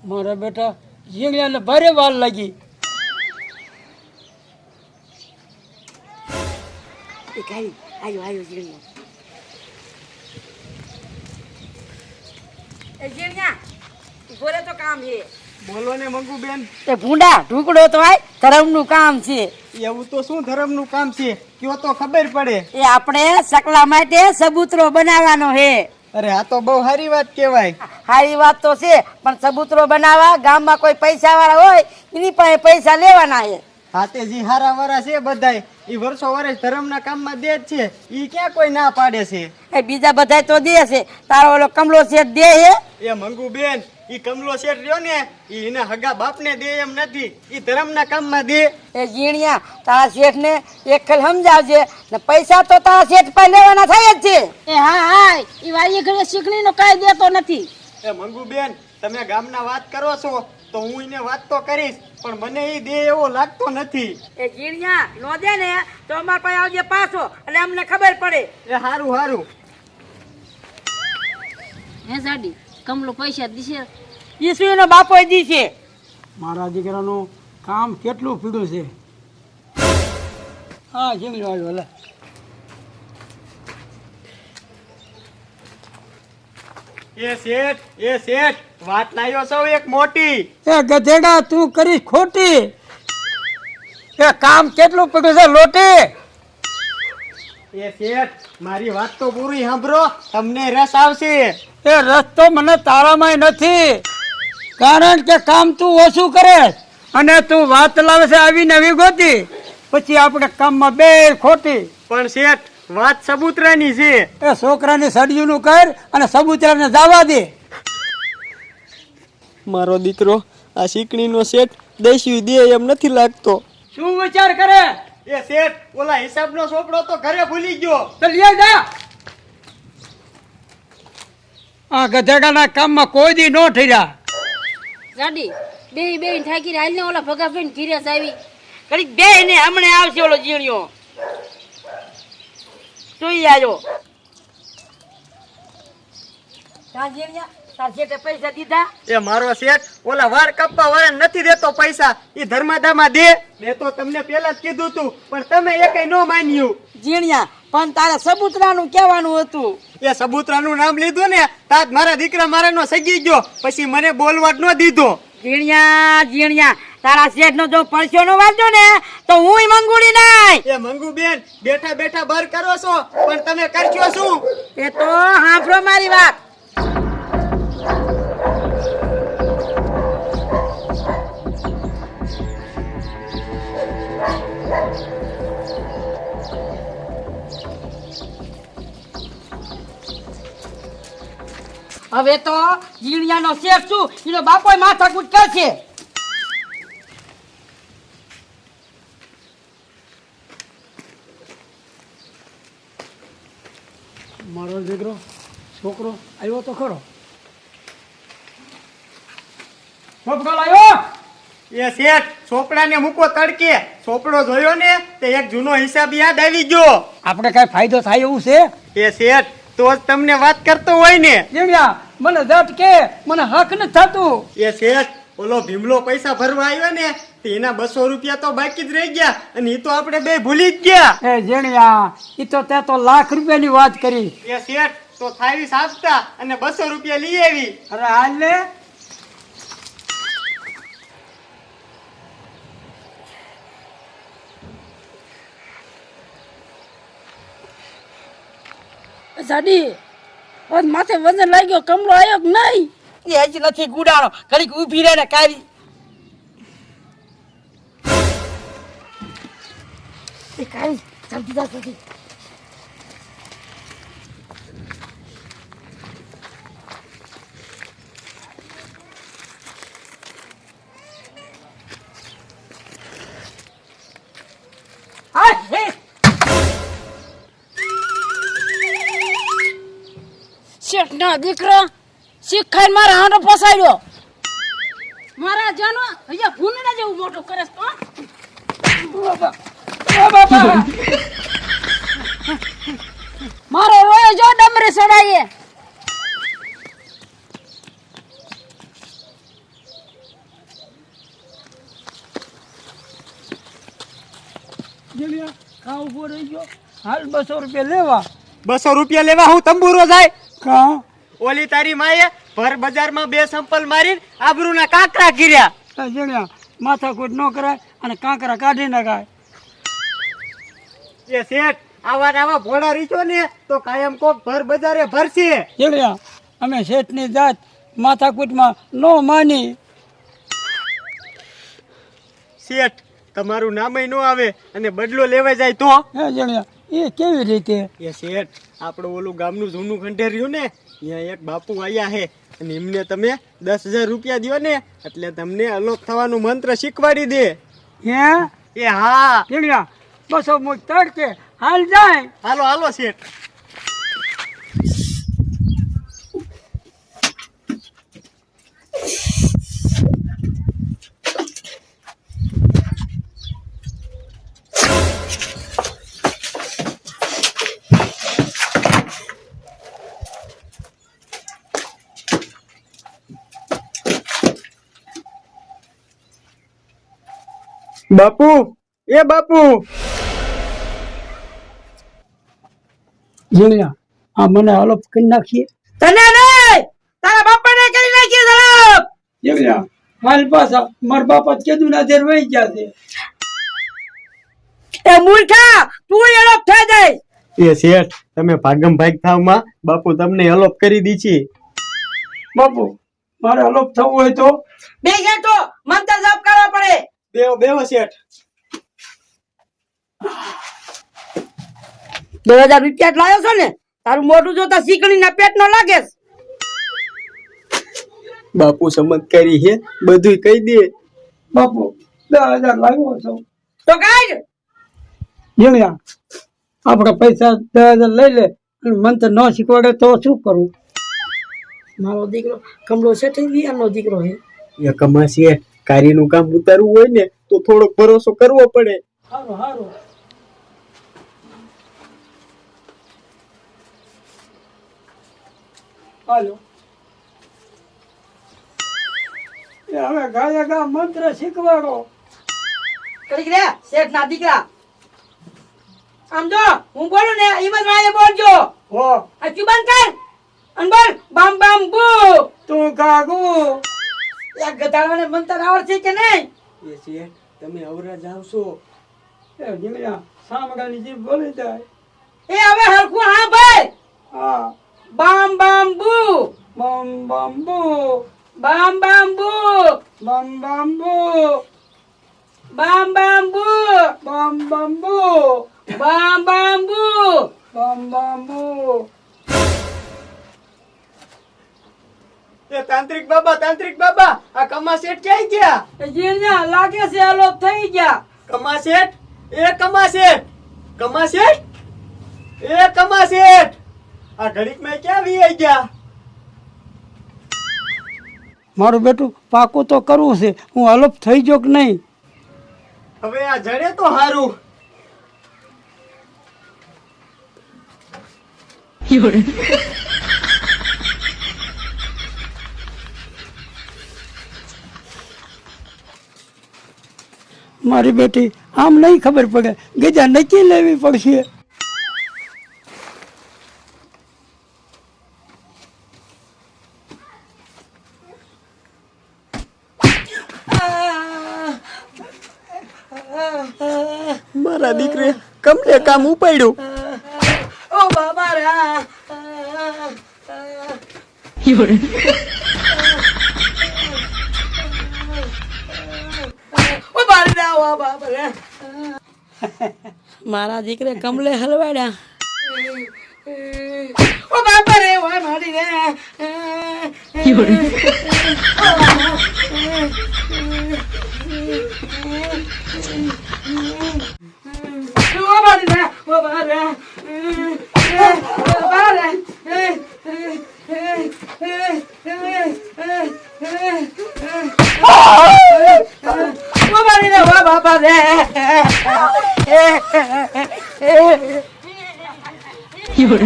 મારા બેટા જીંગલાને ભારે વાર લાગી. એ કાઈ આયો જીણ્યો. એ જીણ્યા ગોરે તો કામ છે. બોલો ને મંગુબેન. એ ભૂંડા ઢુકડો તો આય ધર્મનું કામ છે. એવું તો શું ધર્મનું કામ છે કયો તો ખબર પડે. એ આપણે સકલા માટે સબૂતરો બનાવવાનો હે. અરે આ તો બહુ સારી વાત કહેવાય. સારી વાત તો છે પણ સબૂતરો બનાવવા ગામમાં કોઈ પૈસા વાળા હોય એની પાસે પૈસા લેવાના છે. હાથેજી હારા વારા છે બધાય ઈ વર્ષો વર્ષ ધર્મના કામમાં દે જ છે. ઈ ક્યાં કોઈ ના પાડે છે. એ બીજા બધાય તો દે છે તારો ઓલો કમલો શેઠ દે હે. એ મંગુબેન ઈ કમલો શેઠ રહ્યો ને ઈ એના હગા બાપને દે એમ નથી. ઈ ધર્મના કામમાં દે. એ જીણિયા તારા શેઠને એક ખેલ સમજાવજે ને પૈસા તો તારા શેઠ પાસે લેવાના થાય જ છે. એ હા ઈ વાળી ઘરે શીખણીનો કાંઈ દેતો નથી. એ મંગુબેન તમે ગામના વાત કરો છો તો હું એને વાત તો કરીશ પણ મને ઈ દે એવો લાગતો નથી. એ જીણિયા નો દે ને તો અમાર પાસે આવજે પાછો એટલે અમને ખબર પડે. એ હારું હારું. હે સાડી કમલો પૈસા દીશે. ઈસુનો બાપો દી છે. મારા દીકરાનું કામ કેટલું પીડું છે. હા જીંગલો આવ્યો લે. એ શેઠ વાત લાયો છો એક મોટી. એ ગધેડા તું કરીશ ખોટી. એ કામ કેટલું પીડું છે લોટી. એ શેઠ મારી વાત તો પૂરી સાંભળો તમને રસ આવશે. એ રસ્તો મને તારામાંય નથી કારણ કે કામ તું ઓછું કરે અને તું વાત લાવે છે આવી નવી ગોતી પછી આપણે કામમાં બે ખોટી. પણ શેઠ વાત સબૂતરાની છે. એ છોકરાની સડિયુંનું કર અને સબૂતરાને જવા દે. મારો દીકરો આ શીકણીનો શેઠ દેશી દે એમ નથી લાગતો. શું વિચાર કરે. એ શેઠ ઓલા હિસાબનો ચોપડો તો ઘરે ભૂલી ગયો. તો લઈ જા. આ ગધેડાના કામમાં કોઈ દી નો ઠર્યા. સાડી બે થાકી હાલ ને ઓલા ભગા ભાઈ ઘીરે આવી. ઘડીક બે ને હમણે આવશે ઓલો જીણિયો. જોઈ આવ્યો. તા જીણિયા તાર શેઠે પૈસા દીધા. એ મારો શેઠ ઓલા વાળ કાપવા વાળા નથી દેતો પૈસા. ઈ ધર્માદામાં દે. મેં તો તમને પેલા જ કીધું તું પણ તમે એકેય નો માન્યું. જીણિયા પણ તારા સબૂતરાનું કહેવાનું હતું. એ સબૂતરાનું નામ લીધું ને તાજ મારા દીકરા મારાનો સગી ગયો પછી મને બોલવા જ ન દીધો. જીણિયા તારા શેઠ નો જો પરસ્યો નો વાંચો ને તો હું મંગુડી નાય. એ મંગુબેન બેઠા બેઠા બર કરો છો પણ તમે કરશો શું. એ તો સાંભળો મારી વાત. હવે તો જીણિયાનો શેઠ છું એનો બાપો માથાકૂટ કરશે. મારો દીકરો છોકરો આવ્યો તો ખરો. છોકરો આવ્યો. એ શેઠ ચોપડાને મૂકો તડકે. ચોપડો જોયો ને તે એક જૂનો હિસાબ યાદ આવી ગયો. આપણે કઈ ફાયદો થાય એવું છે. એ શેઠ તો જ તમને વાત કરતો હોય ને. જીણ્યા મને જટ કે મને હક નથી થતું. એ શેઠ ઓલો ભીમલો પૈસા ભરવા આવ્યો ને તે એના 200 રૂપિયા તો બાકી જ રહી ગયા અને એ તો આપણે બે ભૂલી જ ગયા. એ જીણ્યા ઈ તો તે તો લાખ રૂપિયાની વાત કરી. એ શેઠ તો થાળી આપતા અને 200 રૂપિયા લઈ આવી. અરે હાલ ને. સાડી હવે માથે વજન લાગ્યો કમલો આવ્યો કે નહીં. એ હજી નથી ગુડાણો ઘડીક ઊભી રહે ને કાવી. એ કાવી જલ્દી જા જલ્દી. શેઠ ના દીકરો શીખાઈ મારા હાંડો ફસાડ્યો. મારા જાનો અહીંયા ભૂંડના જેવું મોટું કરે તો મારો રોયો જો ડમરે સડાઈએ. જીણ્યા ખા ઉભો રહી ગયો હાલ 200 રૂપિયા લેવા 200 રૂપિયા લેવા હું તંબુરો જાય કા ઓલી તારી માએ ભર બજારમાં 2 સંપલ મારીને આબરૂના કાંકરા કર્યા જીણ્યા માથાકૂટ ન કરાય અને કાંકરા કાઢી નાખાય એ શેઠ આવા ને આવા ભોળા રીચો ને તો કાયમ કોક ભર બજારે ભરશે જીણ્યા અમે શેઠની જાત માથાકૂટમાં ન માની શેઠ તમારું નામય ન આવે અને બદલો લેવા જાય તો હે જીણ્યા એ કેવી રીતે એ શેઠ આપણું ઓલું ગામનું જૂનું ખંડેર રહ્યું ને ત્યાં એક બાપુ આયા હે અને એમને તમે 10,000 રૂપિયા દ્યો ને એટલે તમને અલોપ થવાનું મંત્ર શીખવાડી દે હે એ હા જીણ્યા 200 મુખ તડકે હાલ જાય હાલો હાલો શેઠ બાપુ એ બાપુ જીણ્યા આ મને હલપ કરી નાખીએ તને નહીં તારા બાપાને કરી નાખી સલામ જીણ્યા હાલ પાછા મારા બાપા કીધું ના દેર વહી ગયા છે એ મૂર્ખા તું એનો થઈ જાય એ શેઠ તમે ભાગમ ભાગ થાવમાં બાપુ તમને અલોપ કરી દીધી બાપુ મારે હલપ થવું હોય તો બે ગયા તો મંત્ર જપ કરવા પડે બેવો શેઠ 2000 રૂપિયા જ લાવ્યો છો ને તારું મોઢું જોતા શીકણી ના પેટ નો લાગે છે. બાપુ ચમત્કારી હે બધું કહી દે બાપુ 10,000 લાવ્યો છો તો કાઢ જીણ્યા આપણે પૈસા 10,000 લઈ લે અને મને તો ન શીખવાડે તો શું કરું મારો દીકરો કમળો છે તે વિયાનો દીકરો હે એ કમાસી કાર્યનું કામ ઉતારવું હોય ને તો થોડોક ભરોસો કરવો પડે સારું સારું હાલો એ હવે ગાયકા મંત્ર શીખવાડો કરી ગયા શેઠ ના દીકરા આમ જો હું બોલું ને એમ જ મારે બોલજો હો આ ચુબાન કર અને બોલ બામ બામ બુ તું કાગુ એક ગધાડાને મંત્ર આવડશે કે નહીં એ શેઠ તમે અવરા જાવ છો એ જીણ્યા સામડાની જીભ બોલી જાય એ હવે હરખું હા ભાઈ હા બામ બામ બુ બમ બમ બુ બામ બામ બુ બમ બમ બુ બામ બામ બુ બમ બમ બુ બામ બામ બુ બમ બમ બુ એ તાંત્રિક બાબા આ કમા શેઠ ક્યાં ગયા એ જીણ્યા લાગે છે અલોપ થઈ ગયા કમા શેઠ એ કમા શેઠ કમા શેઠ એ કમા શેઠ આ ઘડીક મેં ક્યાં વી ગયા મારું બેટું પાકું તો કરવું છે હું હલપ થઈ ગયો કે નહીં હવે આ જડે તો હારું મારી બેટી આમ નહીં ખબર પડે ગજા નક્કી લેવી પડશે મારા દીકરે કમલે કામ ઉપાડ્યું ઓ બાબા રા ઓ બાબા ઓ બાબા રે મારા દીકરે કમલે હલવાડ્યા ઓ બાબા રે ઓય મારી રે ઓ મારી રે ઓ બાબા રે બાબા રે ઓ મારી રે ઓ બાબા રે You're